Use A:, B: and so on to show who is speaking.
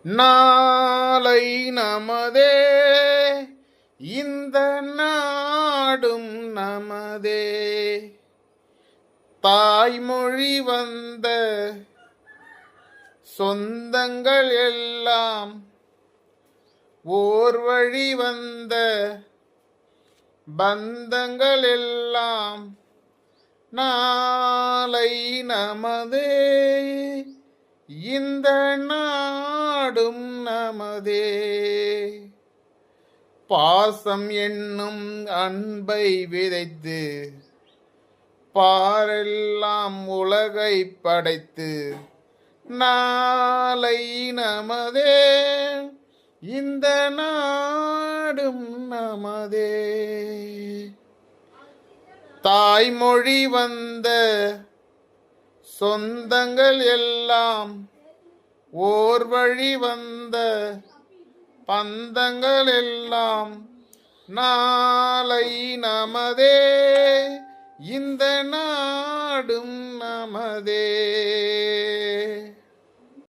A: நாளை நமதே, இந்த நாடும் நமதே. தாய்மொழி வந்த சொந்தங்கள் எல்லாம் ஓர் வழி வந்த பந்தங்கள் எல்லாம் நாளை நமதே, இந்த நாடும் நமதே. பாசம் என்னும் அன்பை விதைத்து பாரெல்லாம் உலகை படைத்து நாளை நமதே, இந்த நாடும் நமதே. தாய்மொழி வந்த சொந்தங்கள் எல்லாம் ஓர் வழி வந்த பந்தங்கள் எல்லாம் நாளை நமதே, இந்த நாடும் நமதே.